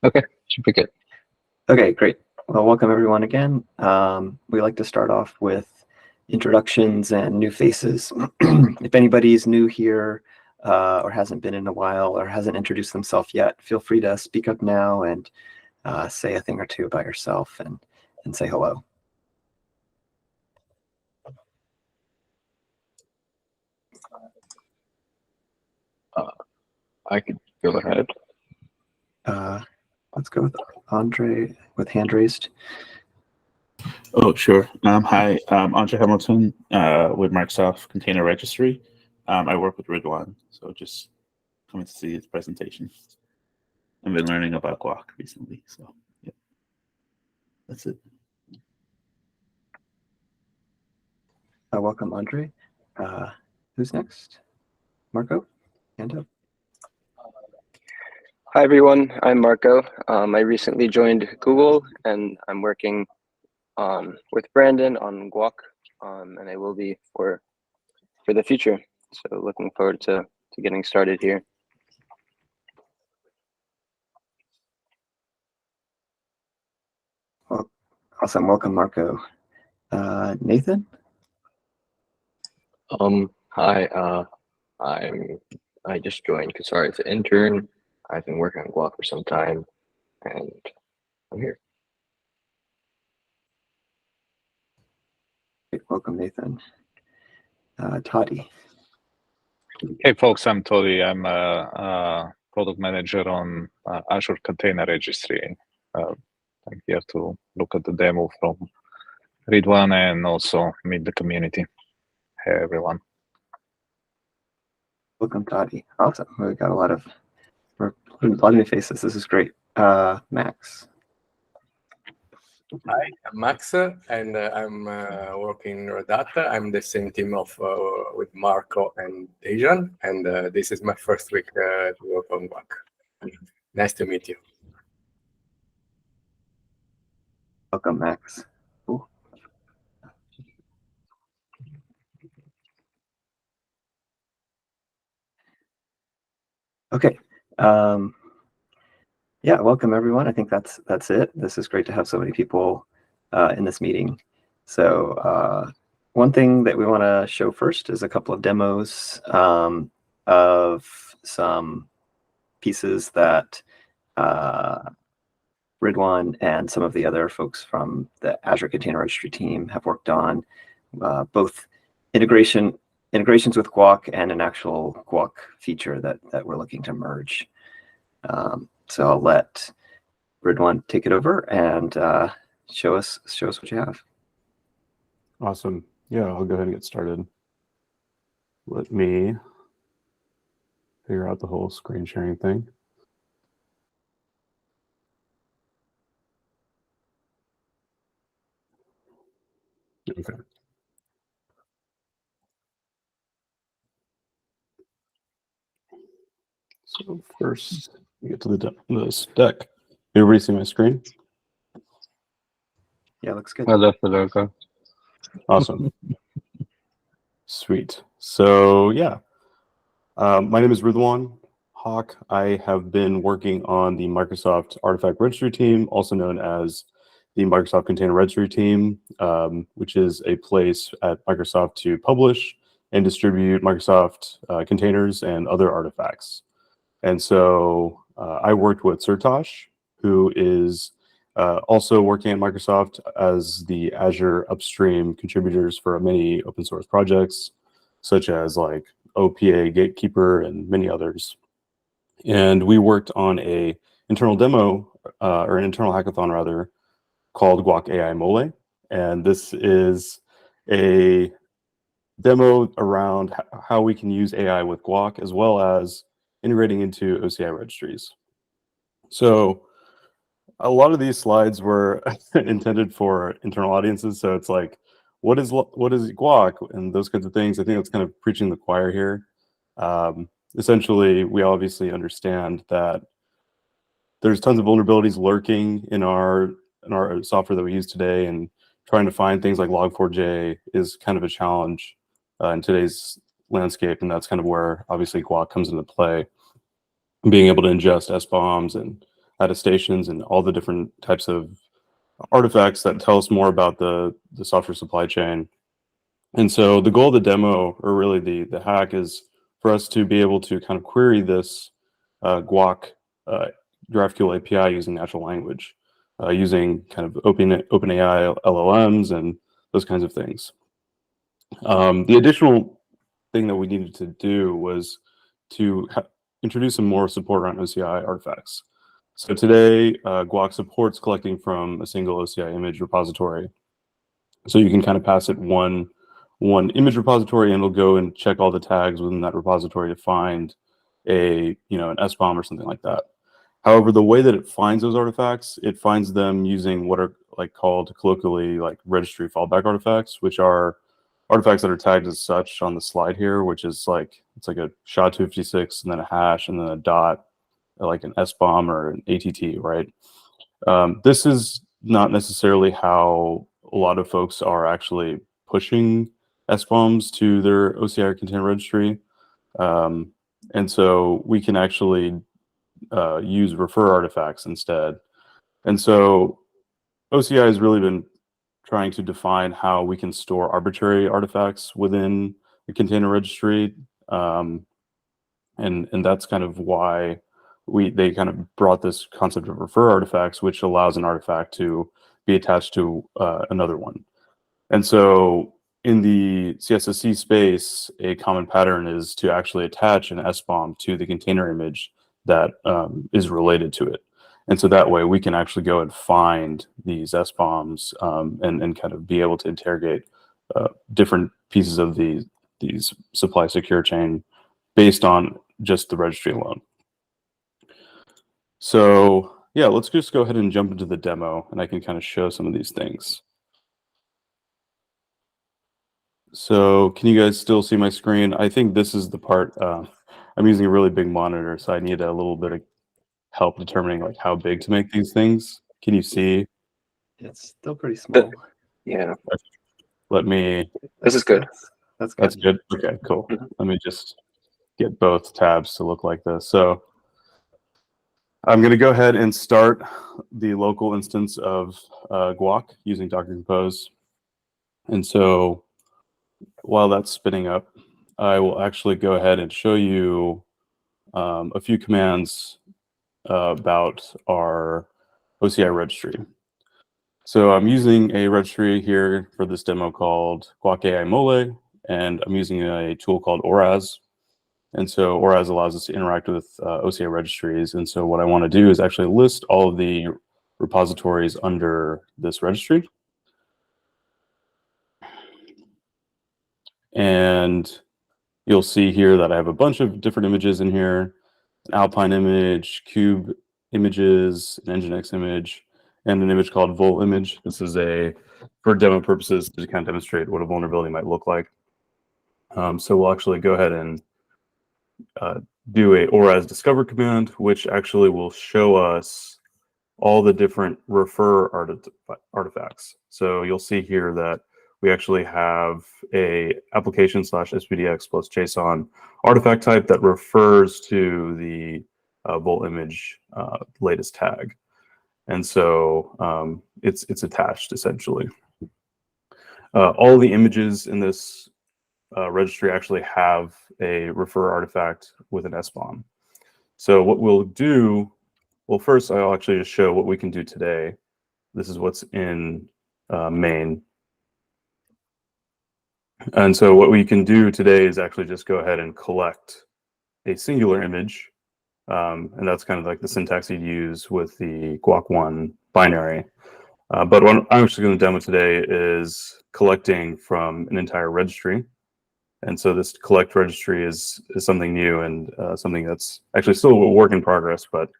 Okay, should be good. Okay, great. Well, welcome everyone again. We like to start off with introductions and new faces. If anybody's new here or hasn't been in a while or hasn't introduced themselves yet, feel free to speak up now and say a thing or two about yourself and say hello. I could go ahead. Let's go with Andre with hand raised. Oh, sure. Hi, I'm Andre Hamilton with Microsoft Container Registry. I work with Ridwan, so just coming to see his presentation. I've been learning about GUAC recently, so yeah, that's it. Welcome, Andre. Who's next? Marco? Hand up. Hi everyone, I'm Marco. I recently joined Google and I'm working with Brandon on GUAC, and I will be for the future. So looking forward to getting started here. Well, awesome. Welcome, Marco. Nathan? Hi, I just joined Kasari as an intern. I've been working on GUAC for some time, and I'm here. Great. Welcome, Nathan. Toddy. Hey folks, I'm Toddy. I'm a product manager on Azure Container Registry. I'm here to look at the demo from Ridwan and also meet the community. Hey everyone. Welcome, Toddy. Awesome. We got a lot of new faces. This is great. Max. Hi, I'm Max, and I'm working in Red Hat. I'm the same team of with Marco and Dejan, and this is my first week to work on GUAC. Nice to meet you. Welcome, Max. Ooh. Okay. Yeah, welcome everyone. I think that's it. This is great to have so many people in this meeting. So one thing that we want to show first is a couple of demos of some pieces that Ridwan and some of the other folks from the Azure Container Registry team have worked on, both integrations with GUAC and an actual GUAC feature that we're looking to merge. So I'll let Ridwan take it over and show us what you have. Awesome. Yeah, I'll go ahead and get started. Let me figure out the whole screen sharing thing. Okay. So first, we get to the deck. Everybody see my screen? Yeah, looks good. I love the logo. Awesome. Sweet. So yeah, my name is Ridwan Hawk. I have been working on the Microsoft Artifact Registry team, also known as the Microsoft Container Registry team, which is a place at Microsoft to publish and distribute Microsoft containers and other artifacts. And so I worked with Sertosh, who is also working at Microsoft as the Azure upstream contributors for many open source projects, such as like OPA Gatekeeper and many others. And we worked on a internal demo, or an internal hackathon rather, called GUAC AI Mole. And this is a demo around how we can use AI with GUAC, as well as integrating into OCI registries. So a lot of these slides were intended for internal audiences. So it's like, what is GUAC and those kinds of things. I think that's kind of preaching the choir here. Essentially, we obviously understand that there's tons of vulnerabilities lurking in our software that we use today, and trying to find things like Log4j is kind of a challenge in today's landscape, and that's kind of where obviously GUAC comes into play. Being able to ingest SBOMs and attestations, and all the different types of artifacts that tell us more about the software supply chain. And so the goal of the demo, or really the hack, is for us to be able to kind of query this GUAC GraphQL API using natural language, using kind of OpenAI LLMs and those kinds of things. The additional thing that we needed to do was to introduce some more support around OCI artifacts. So today, GUAC supports collecting from a single OCI image repository. So you can kind of pass it one image repository, and it'll go and check all the tags within that repository to find an SBOM or something like that. However, the way that it finds those artifacts, it finds them using what are called colloquially registry fallback artifacts, which are artifacts that are tagged as such on the slide here, which is it's like a SHA-256 and then a hash and then a dot, like an SBOM or an ATT, right? This is not necessarily how a lot of folks are actually pushing SBOMs to their OCI container registry. And so we can actually use refer artifacts instead. And so OCI has really been trying to define how we can store arbitrary artifacts within the container registry. And that's kind of why they kind of brought this concept of refer artifacts, which allows an artifact to be attached to another one. And so in the CSSC space, a common pattern is to actually attach an SBOM to the container image that is related to it. And so that way we can actually go and find these SBOMs and kind of be able to interrogate different pieces of these supply secure chain based on just the registry alone. So yeah, let's just go ahead and jump into the demo, and I can kind of show some of these things. So can you guys still see my screen? I think this is the part, I'm using a really big monitor, so I need a little bit of help determining how big to make these things. Can you see? It's still pretty small. Yeah, Let me, this is good. That's good. that's good. Okay, cool. Let me just get both tabs to look like this. So I'm going to go ahead and start the local instance of GUAC using Docker Compose. And so while that's spinning up, I will actually go ahead and show you a few commands about our OCI registry. So I'm using a registry here for this demo called GUAC AI Mole, and I'm using a tool called ORAS. And so ORAS allows us to interact with OCI registries. And so what I want to do is actually list all of the repositories under this registry. And you'll see here that I have a bunch of different images in here: an Alpine image, Cube images, an Nginx image, and an image called Vol image. This is for demo purposes to kind of demonstrate what a vulnerability might look like. So we'll actually go ahead and do a ORAS discover command, which actually will show us all the different refer artifacts. So you'll see here that we actually have a application/spdx plus JSON artifact type that refers to the Volt image latest tag. And so it's attached essentially. All the images in this registry actually have a refer artifact with an SBOM. So what we'll do, well, first I'll actually just show what we can do today. This is what's in main. And so what we can do today is actually just go ahead and collect a singular image. And that's kind of like the syntax you'd use with the GUAC1 binary. But what I'm actually going to demo today is collecting from an entire registry. And so this collect registry is something new and something that's actually still a work in progress, but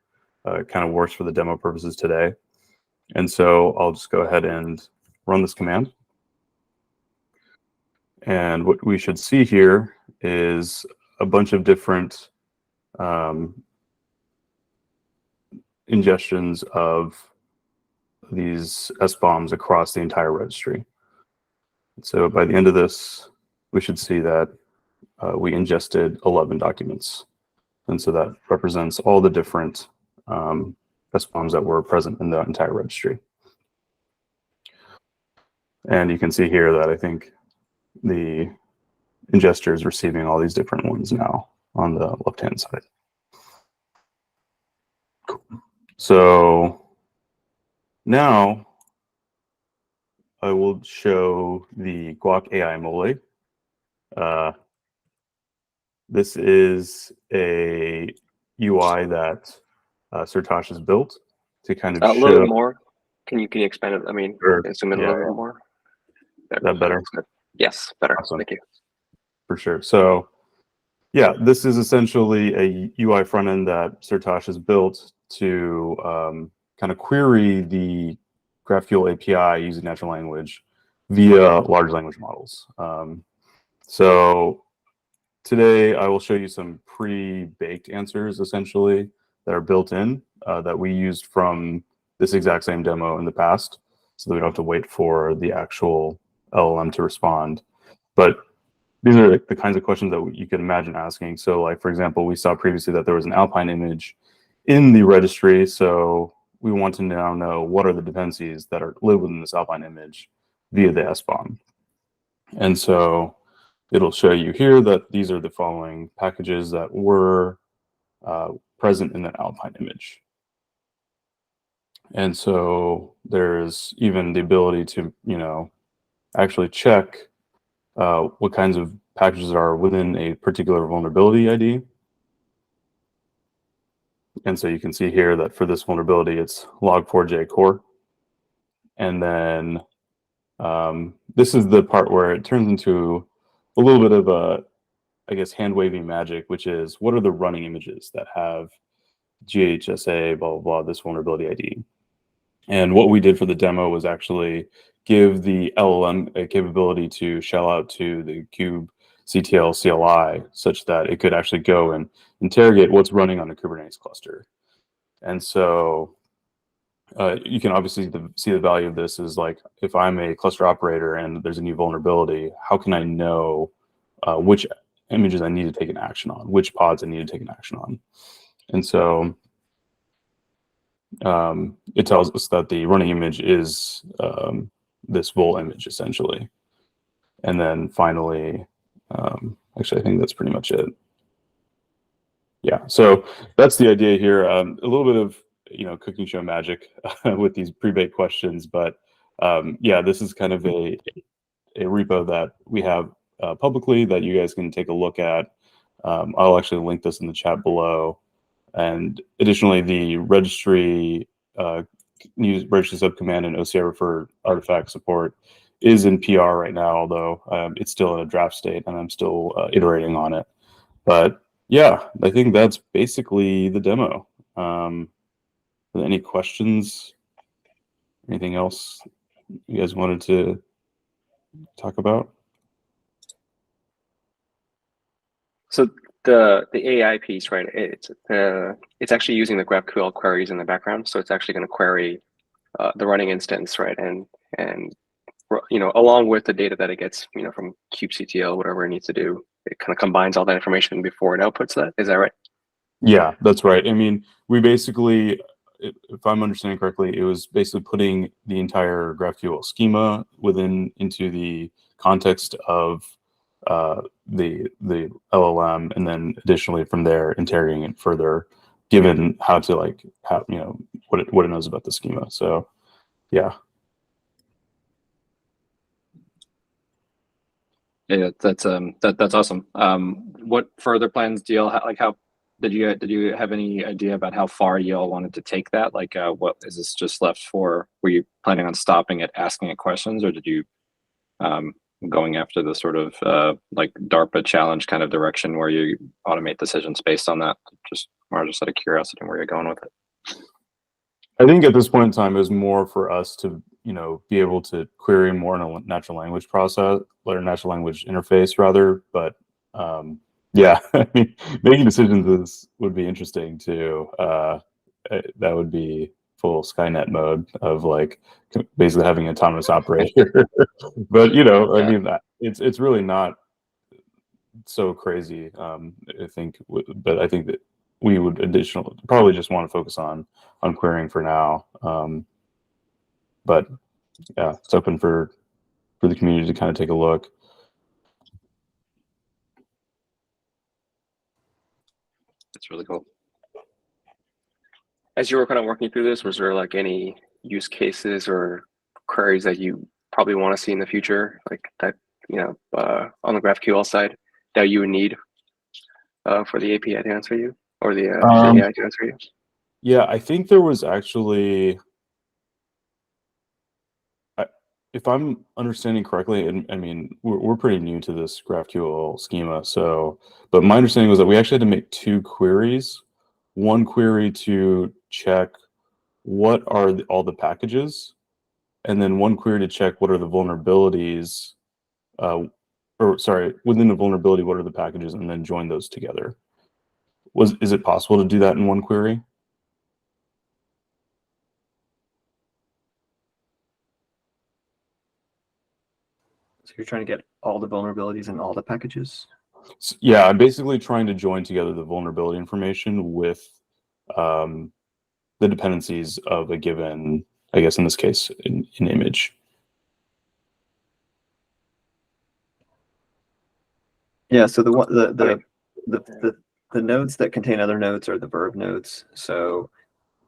kind of works for the demo purposes today. And so I'll just go ahead and run this command. And what we should see here is a bunch of different ingestions of these SBOMs across the entire registry. So by the end of this, we should see that we ingested 11 documents. And so that represents all the different SBOMs that were present in the entire registry. And you can see here that I think the ingester is receiving all these different ones now on the left-hand side. Cool. So now I will show the GUAC AI Mole. This is a UI that Sertosh has built to kind of A show. little bit more. Can you expand it? I mean, Sure. zoom in a Yeah. little bit more. There. That better? Yes, better. Awesome. Thank you. For sure. So yeah, this is essentially a UI front end that Sertosh has built to kind of query the GraphQL API using natural language via large language models. So today I will show you some pre-baked answers essentially that are built in that we used from this exact same demo in the past, so that we don't have to wait for the actual LLM to respond. But these are the kinds of questions that you can imagine asking. So like, for example, we saw previously that there was an Alpine image in the registry. So we want to now know what are the dependencies that are live within this Alpine image via the SBOM. And so it'll show you here that these are the following packages that were present in that Alpine image. And so there's even the ability to, actually check what kinds of packages are within a particular vulnerability ID. And so you can see here that for this vulnerability, it's log4j core. And then this is the part where it turns into a little bit of a, I guess, hand-waving magic, which is what are the running images that have GHSA, blah, blah, blah, this vulnerability ID. And what we did for the demo was actually give the LLM a capability to shell out to the kubectl CLI such that it could actually go and interrogate what's running on a Kubernetes cluster. And so you can obviously see the value of this is like, if I'm a cluster operator and there's a new vulnerability, how can I know which images I need to take an action on, which pods I need to take an action on? And so it tells us that the running image is this vol image essentially. And then finally, actually, I think that's pretty much it. Yeah, so that's the idea here. A little bit of cooking show magic with these pre-baked questions, but yeah, this is kind of a repo that we have publicly that you guys can take a look at. I'll actually link this in the chat below. And additionally, the registry registry subcommand and OCR for artifact support is in PR right now, although it's still in a draft state and I'm still iterating on it. But yeah, I think that's basically the demo. Any questions? Anything else you guys wanted to talk about? So the AI piece, right? It's actually using the GraphQL queries in the background. So it's actually going to query the running instance, right? And along with the data that it gets, from kubectl, whatever it needs to do, it kind of combines all that information before it outputs that. Is that right? Yeah, that's right. I mean, we basically, if I'm understanding correctly, it was basically putting the entire GraphQL schema into the context of the LLM, and then additionally from there interrogating it further, given how to what it knows about the schema. So yeah. Yeah, that's awesome. What further plans do y'all have? Like, how did you have any idea about how far y'all wanted to take that? Like, what is this just left for? Were you planning on stopping at asking it questions, or did you going after the sort of like DARPA challenge kind of direction where you automate decisions based on that? Just out of curiosity where you're going with it. I think at this point in time, it was more for us to be able to query more in a natural language process or natural language interface rather. But yeah, I mean, making decisions would be interesting too. That would be full Skynet mode of like basically having an autonomous operator. But I mean, it's really not so crazy. I think, but I think that we would probably just want to focus on querying for now. But yeah, it's open for the community to kind of take a look. That's really cool. As you were kind of working through this, was there like any use cases or queries that you probably want to see in the future, like that, on the GraphQL side that you would need for the API to answer you, or the AI to answer you? Yeah, I think there was actually, if I'm understanding correctly, and I mean, we're pretty new to this GraphQL schema, but my understanding was that we actually had to make 2 queries. One query to check what are all the packages, and then one query to check what are the vulnerabilities, within the vulnerability, what are the packages, and then join those together. Is it possible to do that in one query? So you're trying to get all the vulnerabilities in all the packages? Yeah, I'm basically trying to join together the vulnerability information with the dependencies of a given, I guess in this case, an image. Yeah, so the nodes that contain other nodes are the verb nodes. So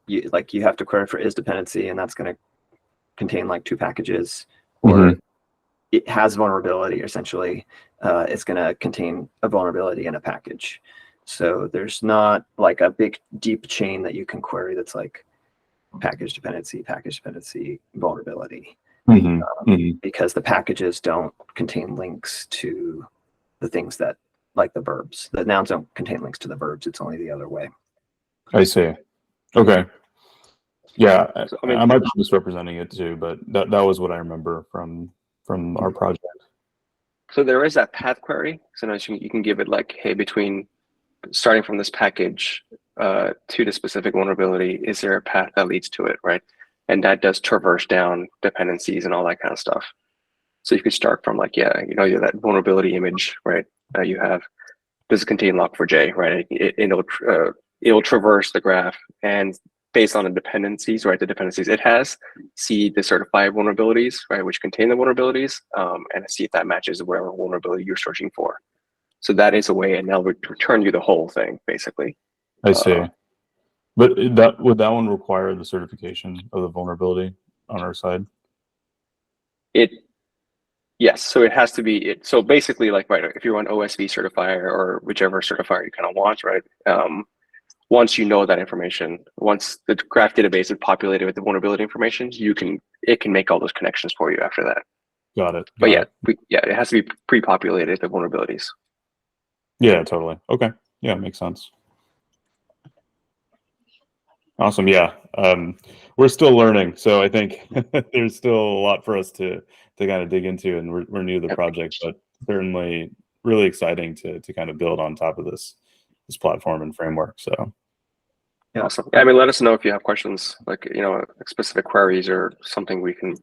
you have to query for is dependency, and that's going to contain like 2 packages, or it has vulnerability. Essentially, it's going to contain a vulnerability in a package. So there's not like a big deep chain that you can query that's like package dependency, vulnerability, because the packages don't contain links to the things that, like the verbs. The nouns don't contain links to the verbs. It's only the other way. I see. Okay. Yeah, So, I might be misrepresenting it too, but that was what I remember from our project. So there is that path query. So now you can give it like, hey, between starting from this package to the specific vulnerability, is there a path that leads to it, right? And that does traverse down dependencies and all that kind of stuff. So you could start from like, that vulnerability image, right? That you have, does it contain log4j, right? It'll traverse the graph, and based on the dependencies, right? The dependencies it has, see the certified vulnerabilities, right? Which contain the vulnerabilities, and see if that matches whatever vulnerability you're searching for. So that is a way, and they'll return you the whole thing, basically. I see. But would that one require the certification of the vulnerability on our side? Yes, so it has to be it. So basically, like, right, if you're on OSV certifier or whichever certifier you kind of want, right? Once you know that information, once the graph database is populated with the vulnerability information, it can make all those connections for you after that. Got it. But it has to be pre-populated, the vulnerabilities. Yeah, totally. Okay. Yeah, makes sense. Awesome. Yeah. We're still learning, so I think there's still a lot for us to kind of dig into, and we're new to the project, but certainly really exciting to kind of build on top of this platform and framework. So yeah, awesome. Yeah, I mean, let us know if you have questions, like specific queries or something. We can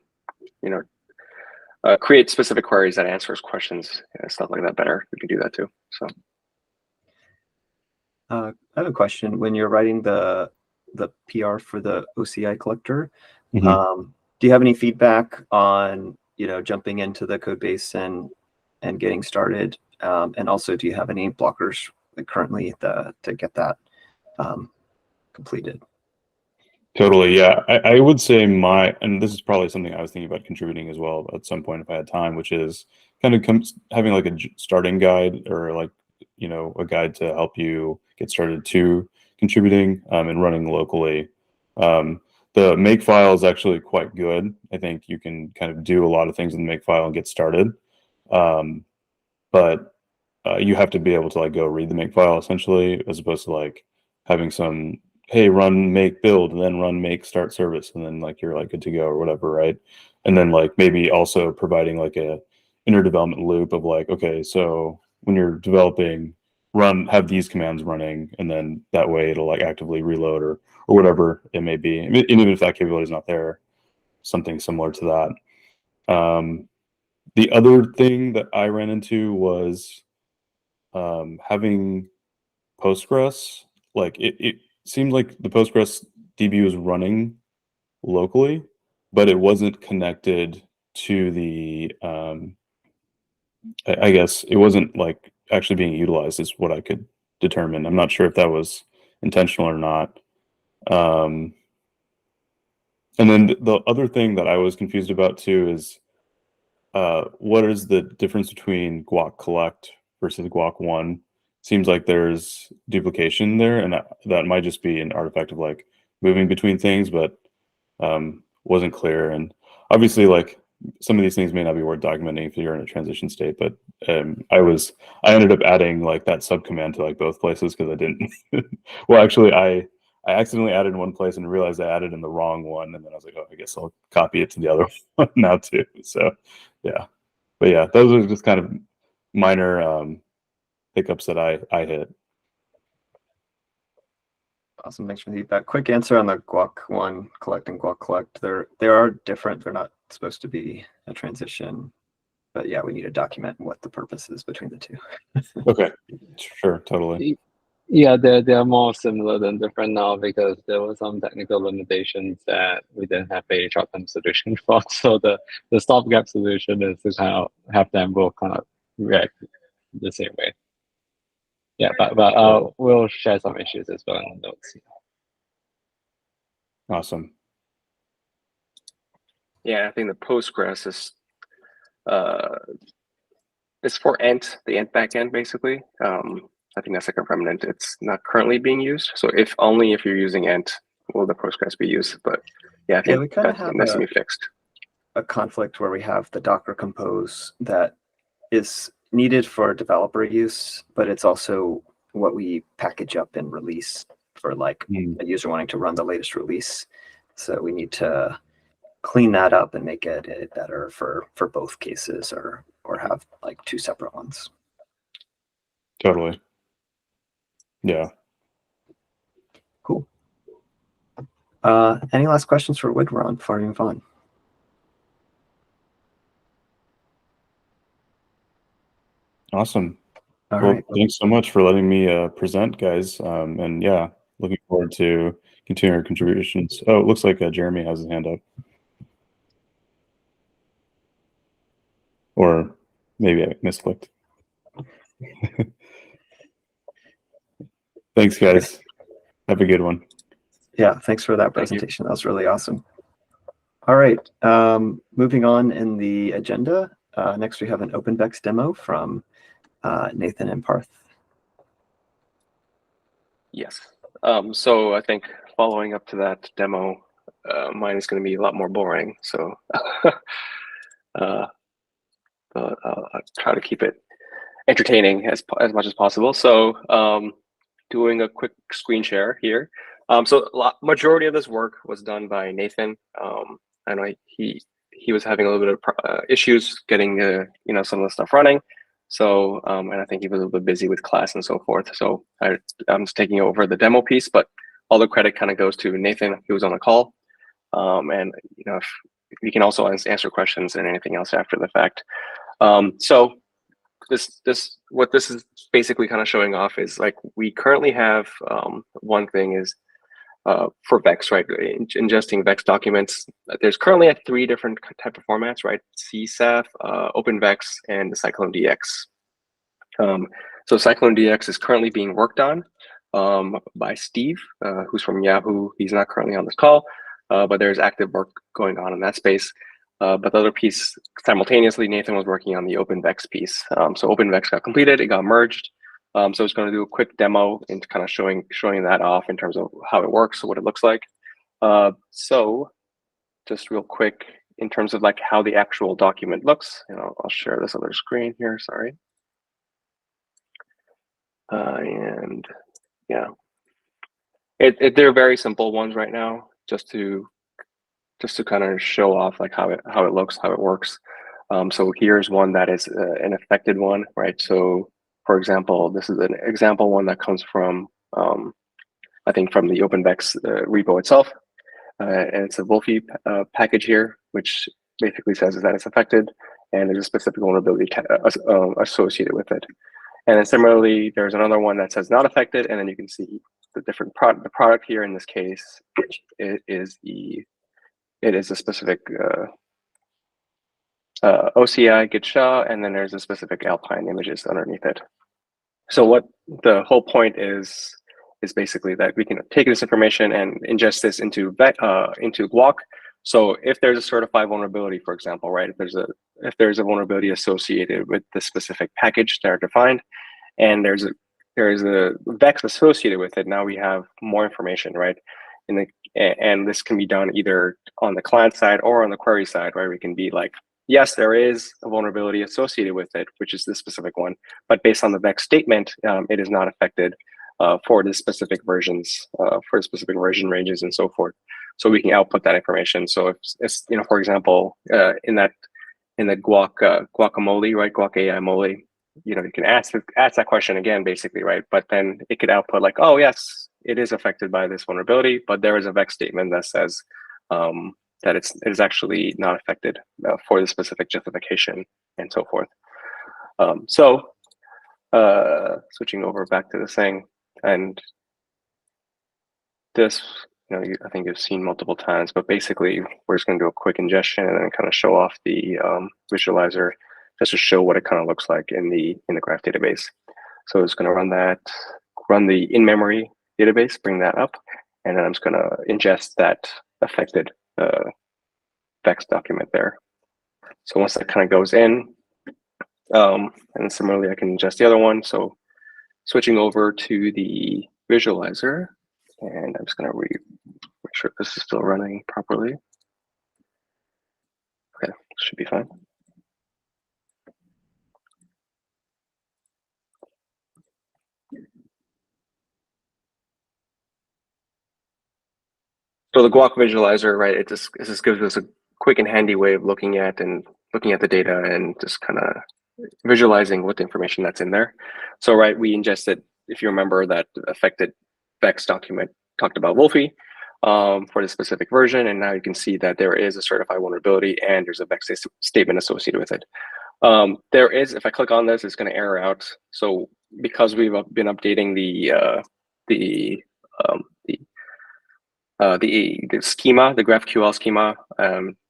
create specific queries that answers questions, stuff like that better. We can do that too. So I have a question. When you're writing the PR for the OCI collector, do you have any feedback on jumping into the code base and getting started? And also, do you have any blockers currently to get that completed? Totally. Yeah. I would say and this is probably something I was thinking about contributing as well at some point if I had time, which is kind of having like a starting guide, or like, a guide to help you get started to contributing and running locally. The makefile is actually quite good. I think you can kind of do a lot of things in the makefile and get started. But you have to be able to like go read the makefile essentially, as opposed to like having some, hey, run make build, and then run make start service, and then like you're like good to go or whatever, right? And then like maybe also providing like a inner development loop of like, okay, so when you're developing, have these commands running, and then that way it'll like actively reload or whatever it may be. And even if that capability is not there, something similar to that. The other thing that I ran into was having Postgres like it seemed like the Postgres DB was running locally, but it wasn't connected to the I guess it wasn't like actually being utilized is what I could determine. I'm not sure if that was intentional or not. And then the other thing that I was confused about too is what is the difference between GUAC collect versus GUAC one? Seems like there's duplication there, and that might just be an artifact of like moving between things, but wasn't clear. And obviously, like some of these things may not be worth documenting if you're in a transition state. But I ended up adding like that subcommand to like both places because I didn't. Well, actually, I accidentally added in one place and realized I added in the wrong one, and then I was like, oh, I guess I'll copy it to the other one now too. So yeah, but yeah, those are just kind of minor hiccups that I hit. Awesome, thanks for the feedback. Quick answer on the GUAC one collect and GUAC collect. They are different. They're not supposed to be a transition, but yeah, we need to document what the purpose is between the two. Okay, sure, totally. Yeah, they're more similar than different now because there were some technical limitations that we didn't have a short-term solution for. So the stopgap solution is to kind of have them both kind of react the same way. Yeah, but we'll share some issues as well in the notes. Awesome. Yeah, I think the Postgres is for Ent, the Ent backend basically. I think that's like a remnant. It's not currently being used. So if you're using Ent, will the Postgres be used? But yeah, I think we kind of have that's to be fixed. A conflict where we have the Docker Compose that is needed for developer use, but it's also what we package up and release for like a user wanting to run the latest release. So we need to clean that up and make it better for both cases, or have like two separate ones. Totally. Yeah. Cool. Any last questions for Widron before we move on? Awesome. All Well, right. thanks so much for letting me present, guys. And yeah, looking forward to continuing our contributions. Oh, it looks like Jeremy has his hand up. Or maybe I misclicked. Thanks, guys. Have a good one. Yeah, thanks for that presentation. That was really awesome. All right, moving on in the agenda. Next, we have an OpenVex demo from Nathan and Parth. Yes. So I think following up to that demo, mine is going to be a lot more boring. So but I'll try to keep it entertaining as much as possible. So doing a quick screen share here. So majority of this work was done by Nathan. I know he was having a little bit of issues getting some of the stuff running. So and I think he was a little bit busy with class and so forth. So I'm just taking over the demo piece, but all the credit kind of goes to Nathan. He was on the call, and if you can also answer questions and anything else after the fact. So what this is basically kind of showing off is like we currently have one thing is for Vex, right? Ingesting Vex documents. There's currently 3 different type of formats, right? CSAF, OpenVex, and the Cyclone DX. So Cyclone DX is currently being worked on by Steve, who's from Yahoo. He's not currently on this call, but there's active work going on in that space. But the other piece, simultaneously, Nathan was working on the OpenVex piece. So OpenVex got completed, it got merged. So it's going to do a quick demo and kind of showing that off in terms of how it works, what it looks like. So just real quick, in terms of like how the actual document looks, I'll share this other screen here, sorry. And yeah, they're very simple ones right now, just to kind of show off like how it looks, how it works. So here's one that is an affected one, right? So for example, this is an example one that comes from, I think from the OpenVex repo itself. And it's a Wolfie package here, which basically says that it's affected and there's a specific vulnerability associated with it. And then similarly, there's another one that says not affected, and then you can see the different product. The product here in this case is a specific OCI GitShaw, and then there's a specific Alpine images underneath it. So what the whole point is basically that we can take this information and ingest this into GUAC. So if there's a certified vulnerability, for example, right, if there's a vulnerability associated with the specific package that are defined, and there's a VEX associated with it, now we have more information, right? And this can be done either on the client side or on the query side, right? We can be like, yes, there is a vulnerability associated with it, which is this specific one, but based on the VEX statement, it is not affected for the specific versions, for specific version ranges and so forth. So we can output that information. So if it's, for example, in the GUAC guacamole, right, GUAC AI mole, you can ask that question again, basically, right? But then it could output like, oh yes, it is affected by this vulnerability, but there is a VEX statement that says that it is actually not affected for the specific justification and so forth. Switching over back to this thing, and this, I think you've seen multiple times, but basically we're just going to do a quick ingestion and then kind of show off the visualizer just to show what it kind of looks like in the graph database. So it's going to run the in-memory database, bring that up, and then I'm just going to ingest that affected VEX document there. So once that kind of goes in, and similarly, I can ingest the other one. So switching over to the visualizer, and I'm just going to make sure this is still running properly. Okay, should be fine. So the GUAC visualizer, right? It just gives us a quick and handy way of looking at the data and just kind of visualizing what the information that's in there. So right, we ingested, if you remember, that affected VEX document talked about Wolfie for the specific version, and now you can see that there is a certified vulnerability and there's a VEX statement associated with it. There is, if I click on this, it's going to error out. So because we've been updating the schema, the GraphQL schema,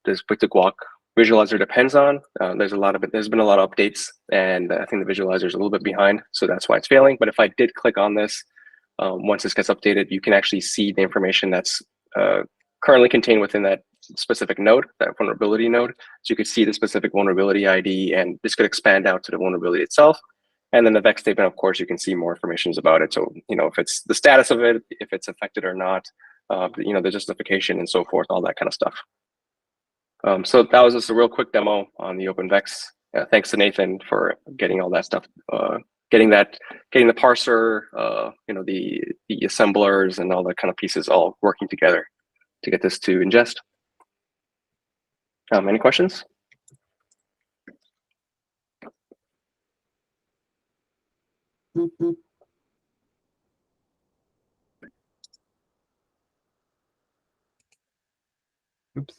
this with the GUAC visualizer depends on. There's been a lot of updates, and I think the visualizer is a little bit behind, so that's why it's failing. But if I did click on this, once this gets updated, you can actually see the information that's currently contained within that specific node, that vulnerability node. So you could see the specific vulnerability ID, and this could expand out to the vulnerability itself. And then the VEX statement, of course, you can see more information about it. So, if it's the status of it, if it's affected or not, the justification and so forth, all that kind of stuff. So that was just a real quick demo on the OpenVex. Thanks to Nathan for getting all that stuff, getting the parser, the assemblers and all that kind of pieces all working together to get this to ingest. Any questions? Oops.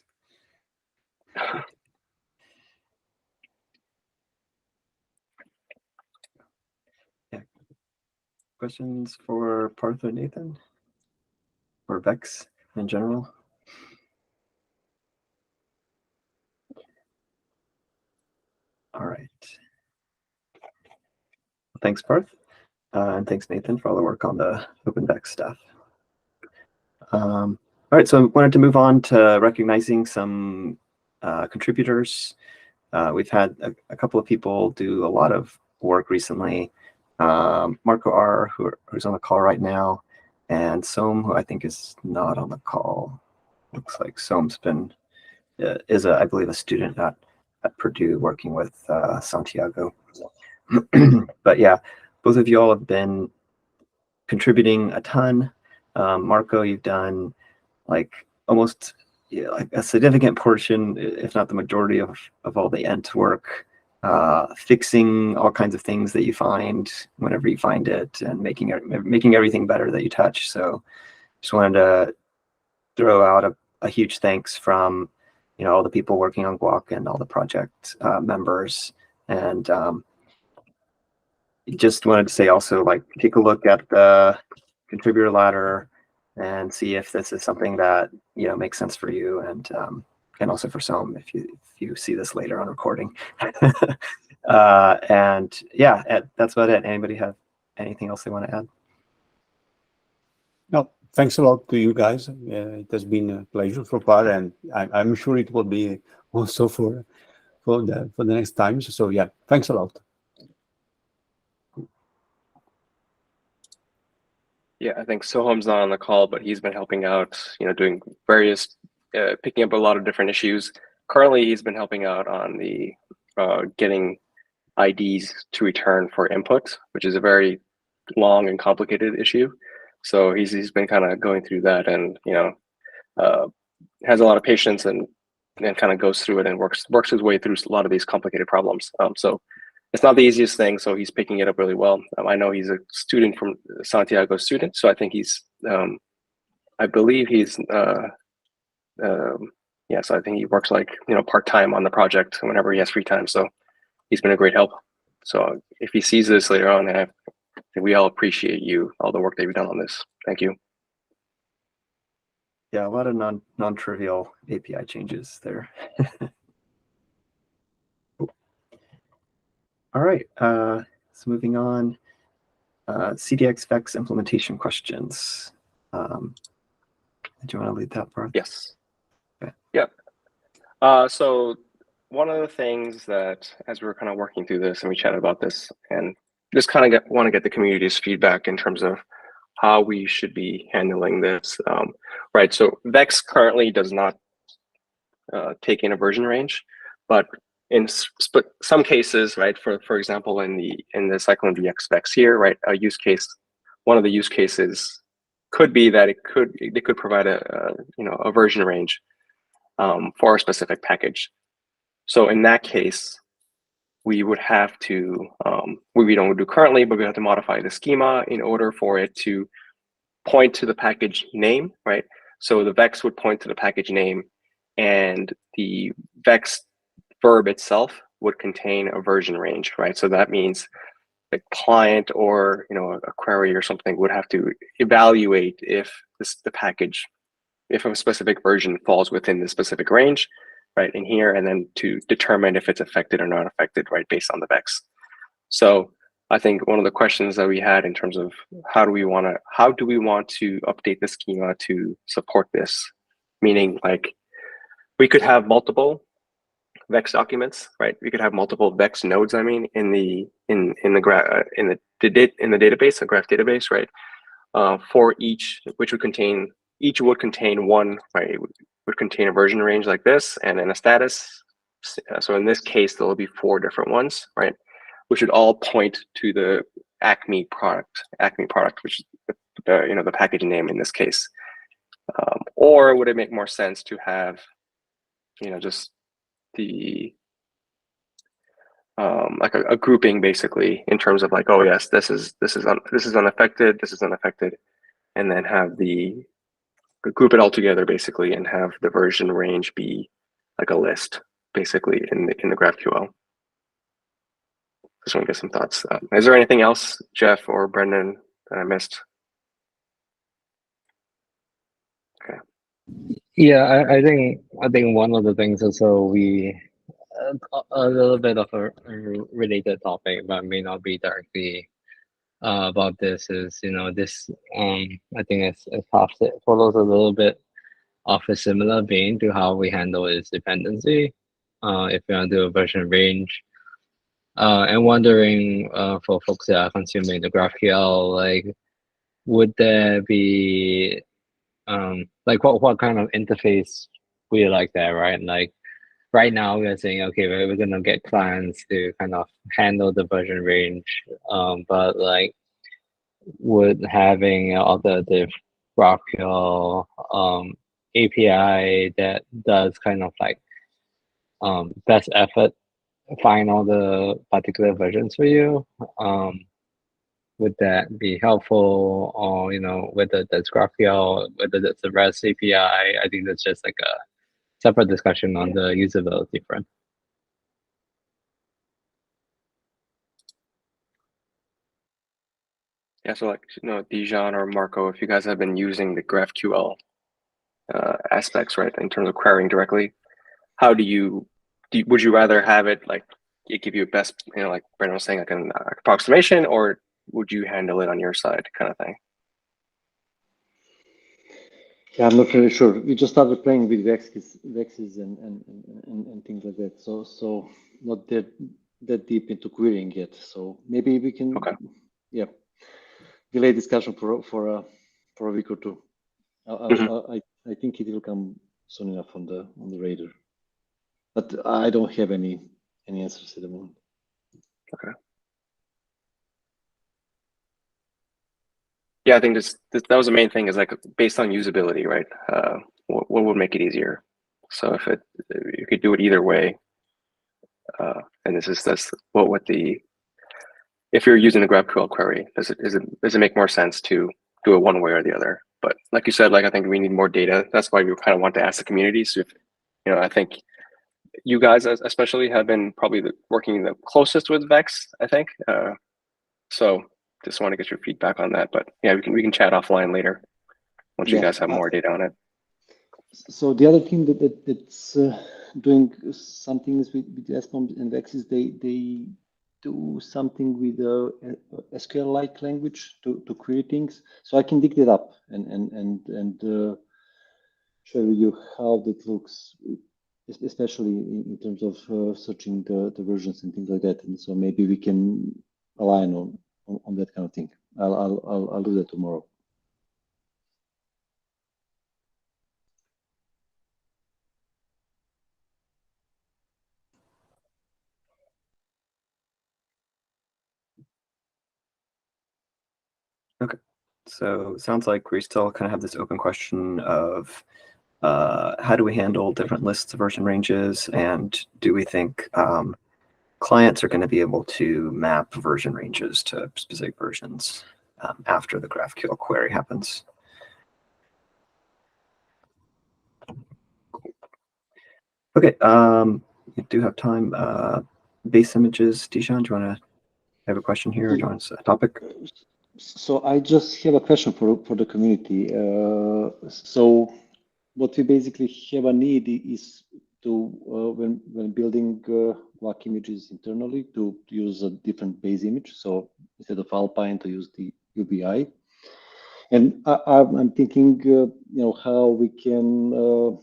Yeah. Questions for Partha, Nathan, or VEX in general? All right. Thanks, Parth. And thanks, Nathan, for all the work on the OpenVex stuff. All right, so I wanted to move on to recognizing some contributors. We've had a couple of people do a lot of work recently. Marco R, who's on the call right now, and Som, who I think is not on the call. Looks like Som's is I believe, a student at Purdue working with Santiago. But yeah, both of you all have been contributing a ton. Marco, you've done like almost like a significant portion, if not the majority of all the Ent work, fixing all kinds of things that you find whenever you find it, and making everything better that you touch. So just wanted to throw out a huge thanks from all the people working on GUAC and all the project members. And just wanted to say also, like, take a look at the contributor ladder and see if this is something that makes sense for you, and also for some if you see this later on recording. And yeah, that's about it. Anybody have anything else they want to add? No, thanks a lot to you guys. It has been a pleasure so far, and I'm sure it will be also for the next times. So yeah, thanks a lot. Yeah, I think Soham's not on the call, but he's been helping out, doing various, picking up a lot of different issues. Currently, he's been helping out on the getting IDs to return for input, which is a very long and complicated issue. So he's been kind of going through that, and has a lot of patience and kind of goes through it and works his way through a lot of these complicated problems. So it's not the easiest thing, so he's picking it up really well. I know he's a student from Santiago student, so I think he's, I believe he's, so I think he works like, part-time on the project whenever he has free time. So he's been a great help. So if he sees this later on, I think we all appreciate all the work that you've done on this. Thank you. Yeah, a lot of non-trivial API changes there. All right, so moving on, CDX Vex implementation questions. Do you want to lead that part? Yes. Okay. Yep. So one of the things that, as we were kind of working through this and we chatted about this, and just kind of want to get the community's feedback in terms of how we should be handling this. Right, so Vex currently does not take in a version range, but in some cases, right, for example, in the Cyclone VX Vex here, right, one of the use cases could be that it could provide a version range for a specific package. So in that case, we would have to, we don't do currently, but we have to modify the schema in order for it to point to the package name, right? So the Vex would point to the package name, and the Vex verb itself would contain a version range, right? So that means the client or a query or something would have to evaluate if if a specific version falls within the specific range, right, in here, and then to determine if it's affected or not affected, right, based on the Vex. So I think one of the questions that we had in terms of how do we want to update the schema to support this, meaning like we could have multiple Vex documents, right? We could have multiple Vex nodes. I mean, in the database, a graph database, right? For each would contain one, right? It would contain a version range like this, and then a status. So in this case, there will be 4 different ones, right? Which should all point to the Acme product, which is the package name in this case. Or would it make more sense to have, just the like a grouping basically in terms of like, oh yes, this is unaffected, this is unaffected, and then have group it all together basically and have the version range be like a list basically in the GraphQL. Just want to get some thoughts. Is there anything else, Jeff or Brendan, that I missed? Okay. Yeah, I think one of the things also we a little bit of a related topic, but may not be directly about this is this I think it's it follows a little bit of a similar vein to how we handle its dependency. If you want to do a version range. And wondering for folks that are consuming the GraphQL, like, would there be like what kind of interface would you like there, right? Like right now we are saying, okay, we're gonna get clients to kind of handle the version range, but like would having an alternative GraphQL API that does kind of like best effort find all the particular versions for you, would that be helpful? Or whether that's GraphQL, whether that's a REST API, I think that's just like a separate discussion on the usability front. Yeah, so like, Dijon or Marco, if you guys have been using the GraphQL aspects, right, in terms of querying directly, how would you rather have it like it give you a best, like Brandon was saying, like an approximation, or would you handle it on your side, kind of thing? Yeah, I'm not really sure. We just started playing with vexes and things like that. So not that deep into querying yet. So maybe we can, yeah, delay discussion for a week or two. I think it will come soon enough on the radar. But I don't have any answers at the moment. Okay. Yeah, I think that was the main thing, is like based on usability, right? What would make it easier? So if you could do it either way, and that's what if you're using the GraphQL query, does it make more sense to do it one way or the other? But like you said, like I think we need more data. That's why we kind of want to ask the community. So if I think you guys especially have been probably working the closest with Vex, I think. So just want to get your feedback on that. But yeah, we can chat offline later once you guys have more data on it. So the other team that's doing some things with SBOM and Vex is they do something with SQL-like language to query things. So I can dig that up and share with you how that looks, especially in terms of searching the versions and things like that. And so maybe we can align on that kind of thing. I'll do that tomorrow. Okay, so it sounds like we still kind of have this open question of how do we handle different lists of version ranges, and do we think clients are going to be able to map version ranges to specific versions after the GraphQL query happens? Okay, we do have time. Base images, Dijon, do you want to have a question here, or do you want a topic? So I just have a question for the community. So what we basically have a need is to when building GUAC images internally, to use a different base image. So instead of Alpine, to use the UBI. And I'm thinking, how we can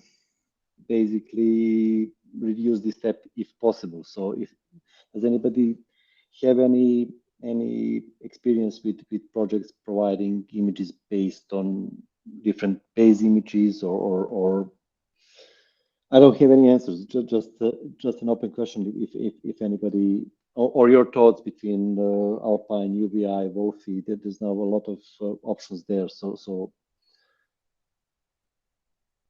basically reduce this step if possible. So does anybody have any experience with projects providing images based on different base images, or I don't have any answers, just an open question if anybody, or your thoughts between Alpine, UBI, Wofi. There's now a lot of options there, so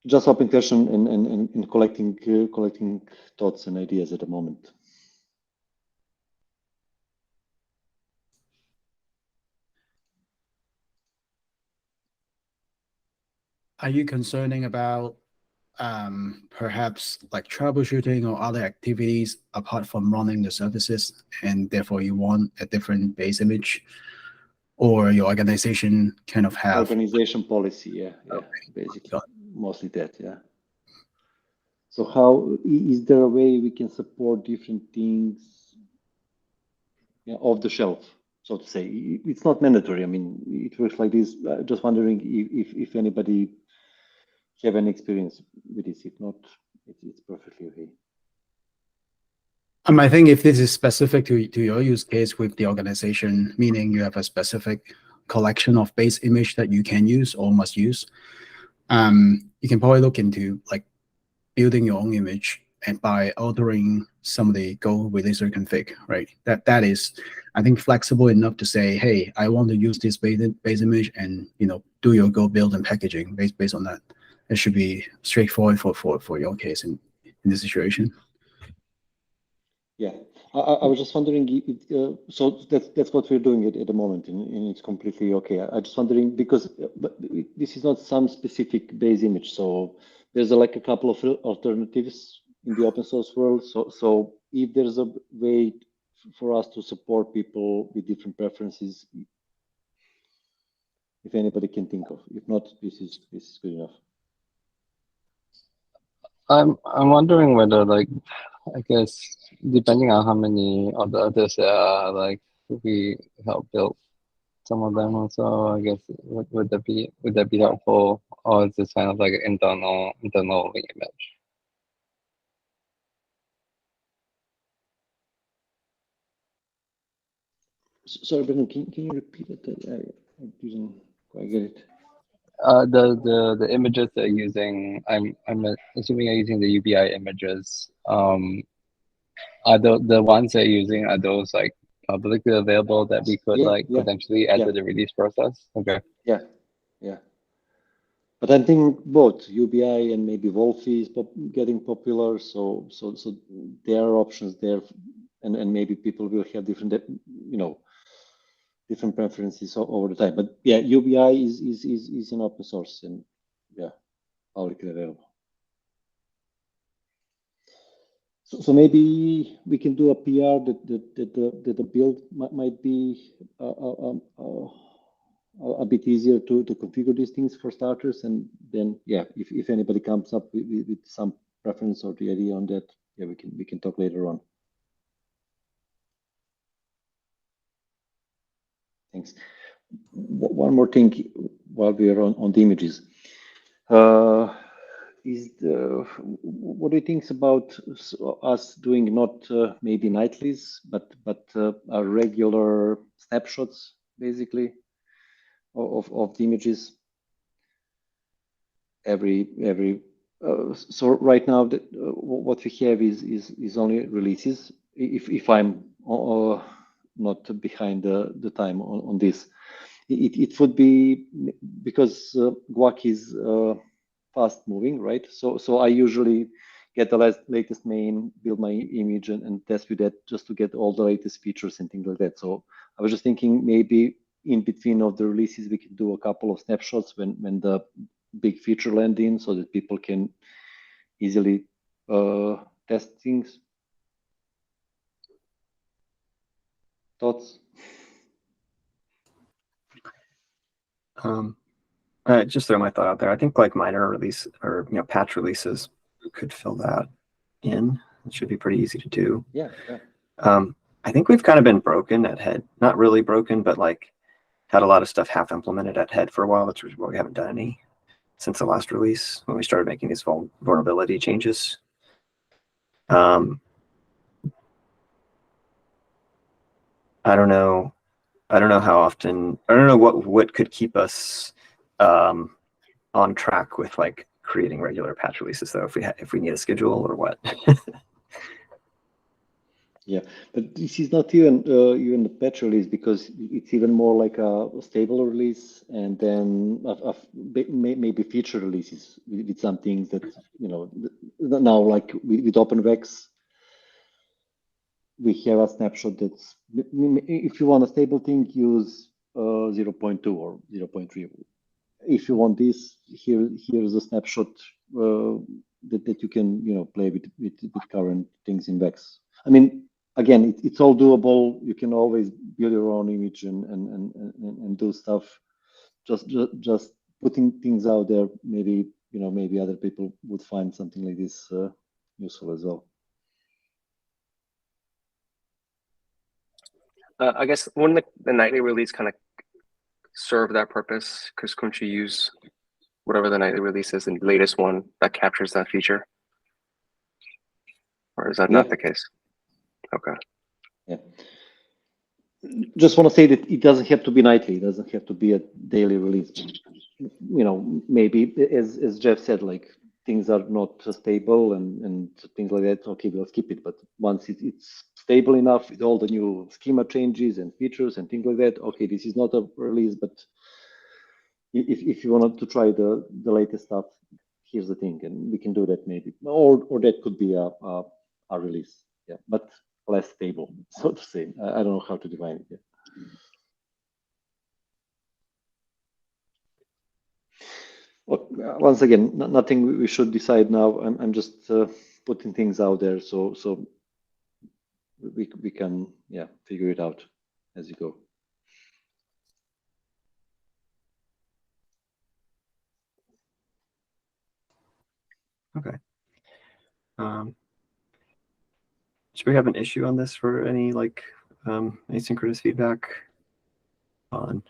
just open question and collecting thoughts and ideas at the moment. Are you concerning about perhaps like troubleshooting or other activities apart from running the services, and therefore you want a different base image, or your organization kind of have organization policy? Yeah, basically mostly that. Yeah. So how is there a way we can support different things off the shelf, so to say? It's not mandatory. I mean, it works like this. Just wondering if anybody have any experience with this. If not, it's perfectly okay. I think if this is specific to your use case with the organization, meaning you have a specific collection of base image that you can use or must use, you can probably look into like building your own image and by altering some of the Go releaser config, right? That is, I think, flexible enough to say, hey, I want to use this base image, and do your Go build and packaging based on that. It should be straightforward for your case in this situation. Yeah, I was just wondering. So that's what we're doing at the moment, and it's completely okay. I just wondering because this is not some specific base image. So there's like a couple of alternatives in the open source world. So if there's a way for us to support people with different preferences, if anybody can think of. If not, this is good enough. I'm wondering whether, like, I guess depending on how many of the others there are, like, we help build some of them also. I guess would that be helpful, or is this kind of like an internal image? Sorry, Brendan, can you repeat it? I didn't quite get it. The images they're using, I'm assuming you're using the UBI images. Are the ones they're using, are those like publicly available that we could potentially add to the release process? Okay. Yeah. But I think both UBI and maybe Wolfie is getting popular, so there are options there, and maybe people will have different, different preferences over the time. But yeah, UBI is an open source and publicly available. So maybe we can do a PR that the build might be a bit easier to configure these things for starters, and then if anybody comes up with some preference or the idea on that, we can talk later on. Thanks. One more thing while we are on the images. What do you think about us doing not maybe nightlies, but regular snapshots, basically, of the images every so right now what we have is only releases. If I'm not behind the time on this, it would be because GUAC is fast moving, right? So I usually get the latest main, build my image and test with that just to get all the latest features and things like that. So I was just thinking maybe in between of the releases we can do a couple of snapshots when the big feature land in, so that people can easily test things. Thoughts? Just throw my thought out there. I think like minor release or patch releases could fill that in. It should be pretty easy to do. Yeah. I think we've kind of been broken at head, not really broken, but like had a lot of stuff half implemented at head for a while. That's why we haven't done any since the last release when we started making these vulnerability changes. I don't know how often. I don't know what could keep us on track with like creating regular patch releases, though. If we need a schedule or what. Yeah, but this is not even the patch release, because it's even more like a stable release, and then maybe feature releases with some things that now, like with OpenVex, we have a snapshot that's, if you want a stable thing, use 0.2 or 0.3. If you want this, here's a snapshot that you can play with current things in Vex. I mean, again, it's all doable. You can always build your own image and do stuff. Just putting things out there. Maybe maybe other people would find something like this useful as well. I guess wouldn't the nightly release kind of serve that purpose? Because couldn't you use whatever the nightly release is, the latest one that captures that feature? Or is that not the case? Okay. Yeah. Just want to say that it doesn't have to be nightly. It doesn't have to be a daily release. Maybe as Jeff said, like things are not stable and things like that. Okay, we'll skip it. But once it's stable enough with all the new schema changes and features and things like that, okay, this is not a release. But if you wanted to try the latest stuff, here's the thing, and we can do that maybe, or that could be a release. Yeah, but less stable, so to say. I don't know how to define it yet. Well, once again, nothing we should decide now. I'm just putting things out there, so we can figure it out as you go. Okay. Should we have an issue on this for any like asynchronous feedback on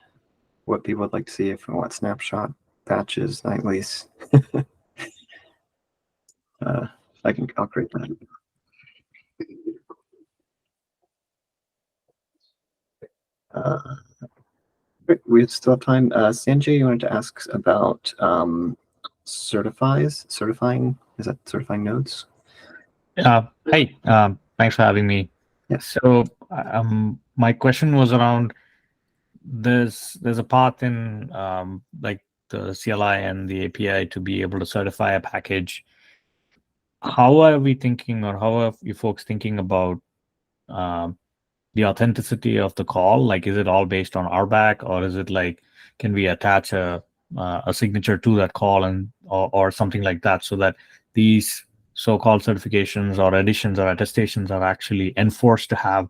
what people would like to see if we want snapshot patches, nightlies? I'll create that. We still have time. Sanjay, you wanted to ask about certifying. Is that certifying nodes? Hi, thanks for having me. Yes. So my question was around there's a path in like the CLI and the API to be able to certify a package. How are we thinking, or how are you folks thinking about the authenticity of the call? Like, is it all based on RBAC, or is it like, can we attach a signature to that call and or something like that, so that these so-called certifications or additions or attestations are actually enforced to have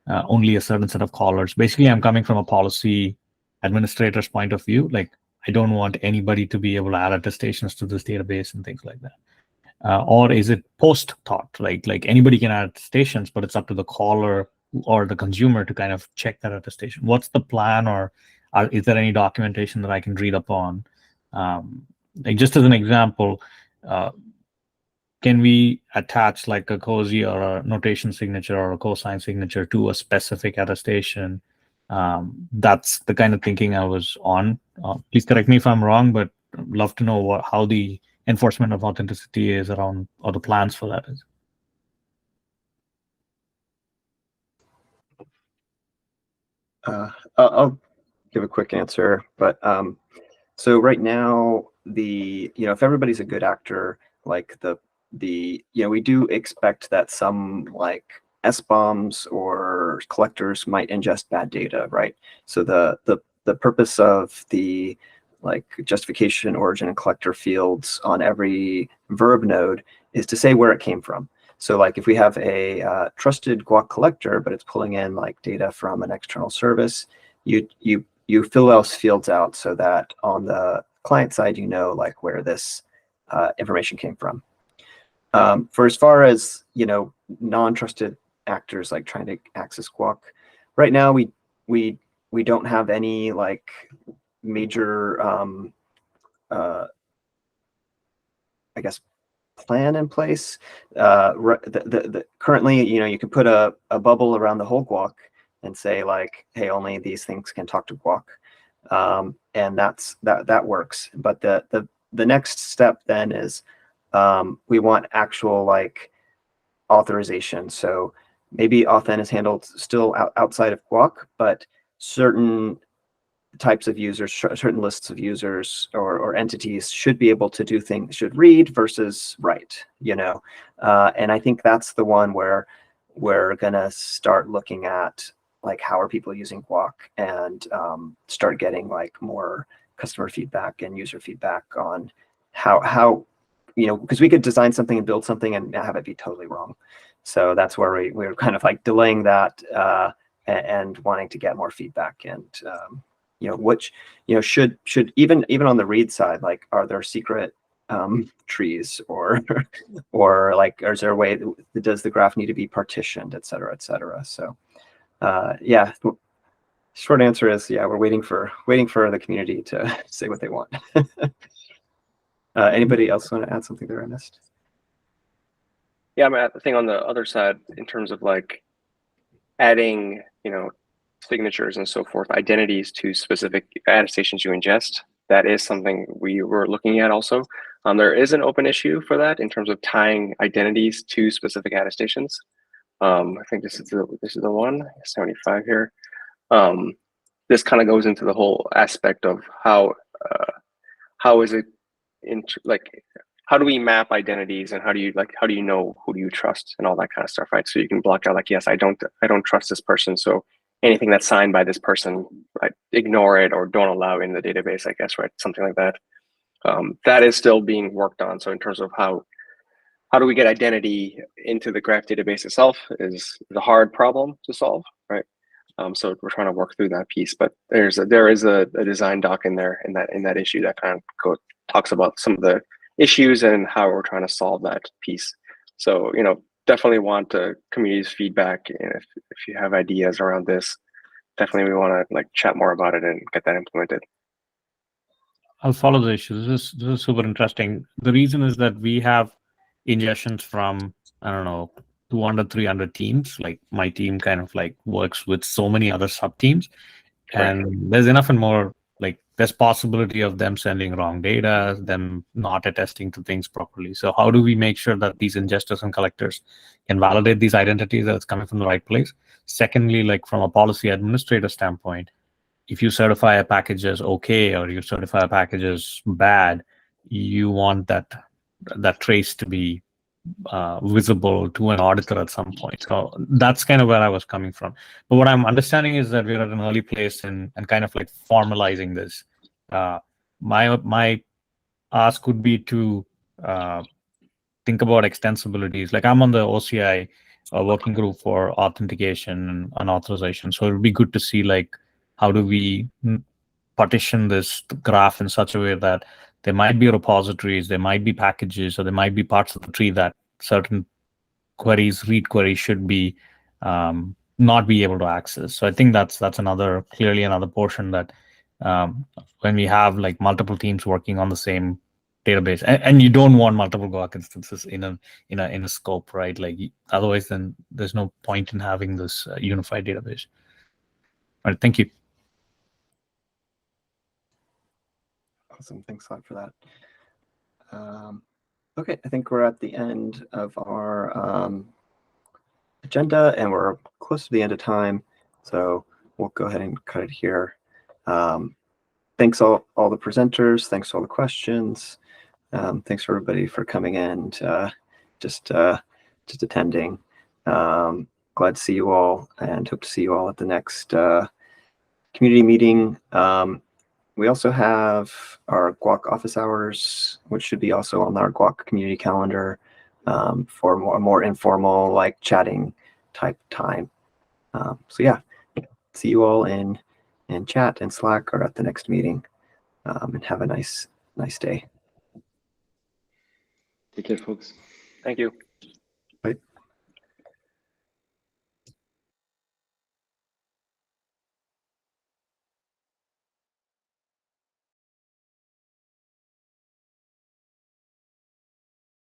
only a certain set of callers? Basically, I'm coming from a policy administrator's point of view. Like, I don't want anybody to be able to add attestations to this database and things like that. Or is it post-thought? Like anybody can add attestations, but it's up to the caller or the consumer to kind of check that attestation. What's the plan, or is there any documentation that I can read up on? Like, just as an example, can we attach like a cozy or a notation signature or a cosign signature to a specific attestation? That's the kind of thinking I was on. Please correct me if I'm wrong, but I'd love to know how the enforcement of authenticity is around, or the plans for that is. I'll give a quick answer, but so right now, if everybody's a good actor, like we do expect that some like SBOMs or collectors might ingest bad data, right? So the purpose of the like justification, origin, and collector fields on every verb node is to say where it came from. So like if we have a trusted GUAC collector, but it's pulling in like data from an external service, you fill those fields out so that on the client side, you know like where this information came from. For as far as non-trusted actors like trying to access GUAC, right now we don't have any like major I guess plan in place. Currently, you can put a bubble around the whole GUAC and say like, hey, only these things can talk to GUAC, and that works. But the next step then is we want actual like authorization. So maybe authn is handled still outside of GUAC, but certain types of users, certain lists of users or entities should be able to do things, should read versus write, and I think that's the one where we're gonna start looking at like how are people using GUAC, and start getting like more customer feedback and user feedback on how because we could design something and build something and have it be totally wrong. So that's where we're kind of like delaying that and wanting to get more feedback, and which should even on the read side, like, are there secret trees or like, is there a way does the graph need to be partitioned, et cetera, et cetera. So yeah, short answer is we're waiting for the community to say what they want. Anybody else want to add something there I missed? Yeah, I think on the other side, in terms of like adding, signatures and so forth, identities to specific attestations you ingest, that is something we were looking at also. There is an open issue for that in terms of tying identities to specific attestations. I think this is the one, 75 here. This kind of goes into the whole aspect of how is it how do we map identities, and how do you know who do you trust and all that kind of stuff, right? So you can block out like, yes, I don't trust this person, so anything that's signed by this person, right, ignore it or don't allow in the database, I guess, right? Something like that. That is still being worked on. So in terms of how do we get identity into the graph database itself is the hard problem to solve, right? So we're trying to work through that piece, but there is a design doc in there in that issue that kind of talks about some of the issues and how we're trying to solve that piece. So, definitely want the community's feedback. And if you have ideas around this, definitely we want to chat more about it and get that implemented. I'll follow the issue. This is super interesting. The reason is that we have ingestions from, I don't know, 200, 300 teams. Like my team kind of works with so many other sub teams, and there's enough and more. There's possibility of them sending wrong data, them not attesting to things properly. So how do we make sure that these ingestors and collectors can validate these identities that it's coming from the right place? Secondly, from a policy administrator standpoint, if you certify a package as okay or you certify a package as bad, you want that trace to be visible to an auditor at some point. So that's kind of where I was coming from. But what I'm understanding is that we're at an early place and kind of formalizing this. My ask would be to think about extensibilities. I'm on the OCI working group for authentication and authorization. So it would be good to see how do we partition this graph in such a way that there might be repositories, there might be packages, or there might be parts of the tree that certain read queries should be not be able to access. So I think that's clearly another portion that when we have multiple teams working on the same database, and you don't want multiple GUAC instances in a scope, right? Otherwise, then there's no point in having this unified database. All right, thank you. Awesome. Thanks a lot for that. Okay, I think we're at the end of our agenda, and we're close to the end of time, so we'll go ahead and cut it here. Thanks all the presenters. Thanks for all the questions. Thanks for everybody for coming in, just attending. Glad to see you all, and hope to see you all at the next community meeting. We also have our GUAC office hours, which should be also on our GUAC community calendar for more informal, chatting type time. So yeah, see you all in chat and Slack or at the next meeting, and have a nice day. Take care, folks. Thank you.